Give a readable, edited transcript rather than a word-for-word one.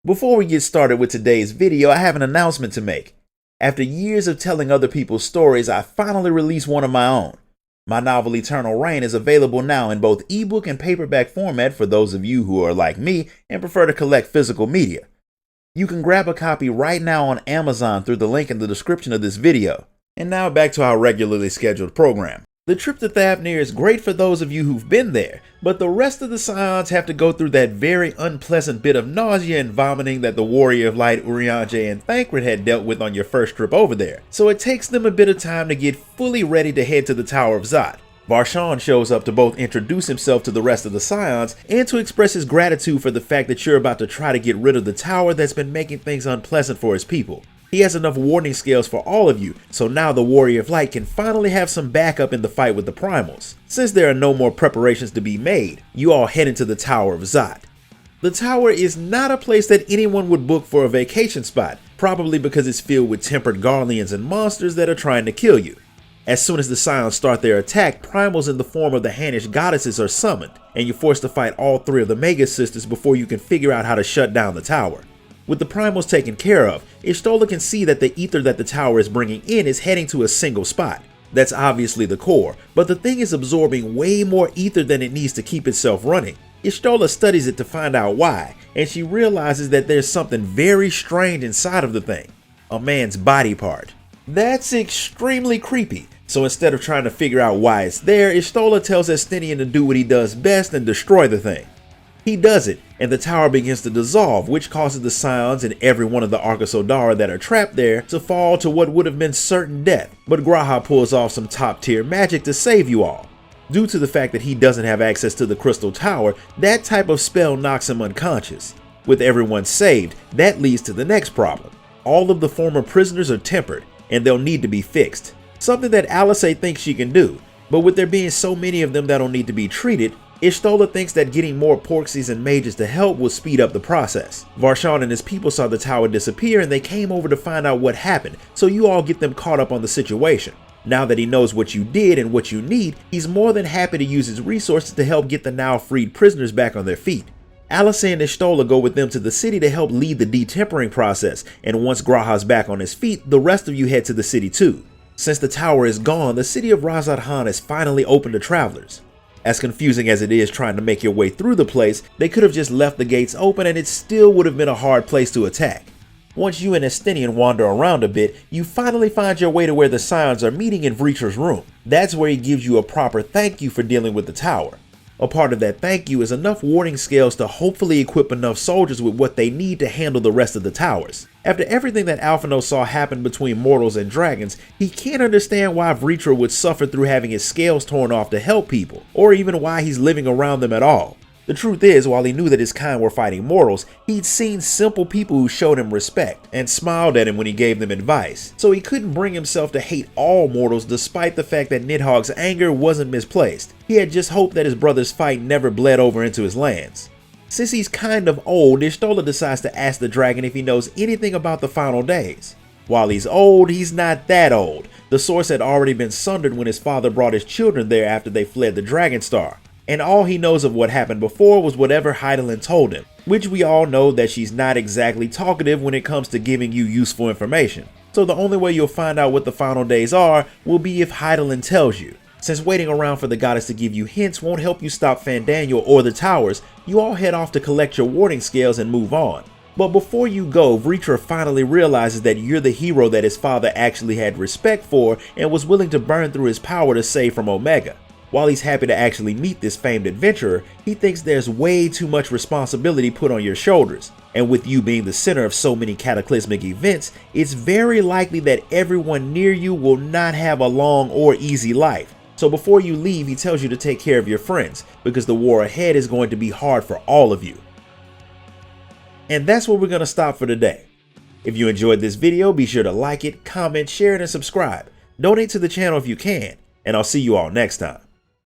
Before we get started with today's video, I have an announcement to make. After years of telling other people's stories, I finally released one of my own. My novel Eternal Reign is available now in both ebook and paperback format for those of you who are like me and prefer to collect physical media. You can grab a copy right now on Amazon through the link in the description of this video. And now back to our regularly scheduled program. The trip to Thavnir is great for those of you who've been there, but the rest of the Scions have to go through that very unpleasant bit of nausea and vomiting that the Warrior of Light, Urianger, and Thancred had dealt with on your first trip over there, so it takes them a bit of time to get fully ready to head to the Tower of Zot. Varshan shows up to both introduce himself to the rest of the Scions and to express his gratitude for the fact that you're about to try to get rid of the tower that's been making things unpleasant for his people. He has enough warning scales for all of you, so now the Warrior of Light can finally have some backup in the fight with the Primals. Since there are no more preparations to be made, you all head into the Tower of Zot. The tower is not a place that anyone would book for a vacation spot, probably because it's filled with tempered Garleans and monsters that are trying to kill you. As soon as the Scions start their attack, Primals in the form of the Hannish goddesses are summoned, and you're forced to fight all three of the Mega Sisters before you can figure out how to shut down the tower. With the Primals taken care of, Y'shtola can see that the ether that the tower is bringing in is heading to a single spot. That's obviously the core, but the thing is absorbing way more ether than it needs to keep itself running. Y'shtola studies it to find out why, and she realizes that there's something very strange inside of the thing. A man's body part. That's extremely creepy, so instead of trying to figure out why it's there, Y'shtola tells Estinian to do what he does best and destroy the thing. He does it, and the tower begins to dissolve, which causes the Scions and every one of the Arcosodara that are trapped there to fall to what would have been certain death, but G'raha pulls off some top tier magic to save you all. Due to the fact that he doesn't have access to the Crystal Tower, that type of spell knocks him unconscious. With everyone saved, that leads to the next problem. All of the former prisoners are tempered, and they'll need to be fixed. Something that Alice thinks she can do, but with there being so many of them that'll need to be treated, Y'shtola thinks that getting more Porxies and mages to help will speed up the process. Varshan and his people saw the tower disappear and they came over to find out what happened, so you all get them caught up on the situation. Now that he knows what you did and what you need, he's more than happy to use his resources to help get the now freed prisoners back on their feet. Alice and Y'shtola go with them to the city to help lead the detempering process, and once G'raha's back on his feet, the rest of you head to the city too. Since the tower is gone, the city of Razad Han is finally open to travelers. As confusing as it is trying to make your way through the place, they could have just left the gates open and it still would have been a hard place to attack. Once you and Estinian wander around a bit, you finally find your way to where the Scions are meeting in Vritra's room. That's where he gives you a proper thank you for dealing with the tower. A part of that thank you is enough warding scales to hopefully equip enough soldiers with what they need to handle the rest of the towers. After everything that Alphinaud saw happen between mortals and dragons, he can't understand why Vritra would suffer through having his scales torn off to help people, or even why he's living around them at all. The truth is, while he knew that his kind were fighting mortals, he'd seen simple people who showed him respect and smiled at him when he gave them advice, so he couldn't bring himself to hate all mortals despite the fact that Nidhogg's anger wasn't misplaced. He had just hoped that his brother's fight never bled over into his lands. Since he's kind of old, Y'shtola decides to ask the dragon if he knows anything about the final days. While he's old, he's not that old. The source had already been sundered when his father brought his children there after they fled the Dragon Star, and all he knows of what happened before was whatever Hydaelyn told him, which we all know that she's not exactly talkative when it comes to giving you useful information. So the only way you'll find out what the final days are will be if Hydaelyn tells you. Since waiting around for the goddess to give you hints won't help you stop Fandaniel or the towers, you all head off to collect your warding scales and move on. But before you go, Vritra finally realizes that you're the hero that his father actually had respect for and was willing to burn through his power to save from Omega. While he's happy to actually meet this famed adventurer, he thinks there's way too much responsibility put on your shoulders. And with you being the center of so many cataclysmic events, it's very likely that everyone near you will not have a long or easy life. So before you leave, he tells you to take care of your friends, because the war ahead is going to be hard for all of you. And that's where we're going to stop for today. If you enjoyed this video, be sure to like it, comment, share it, and subscribe. Donate to the channel if you can, and I'll see you all next time.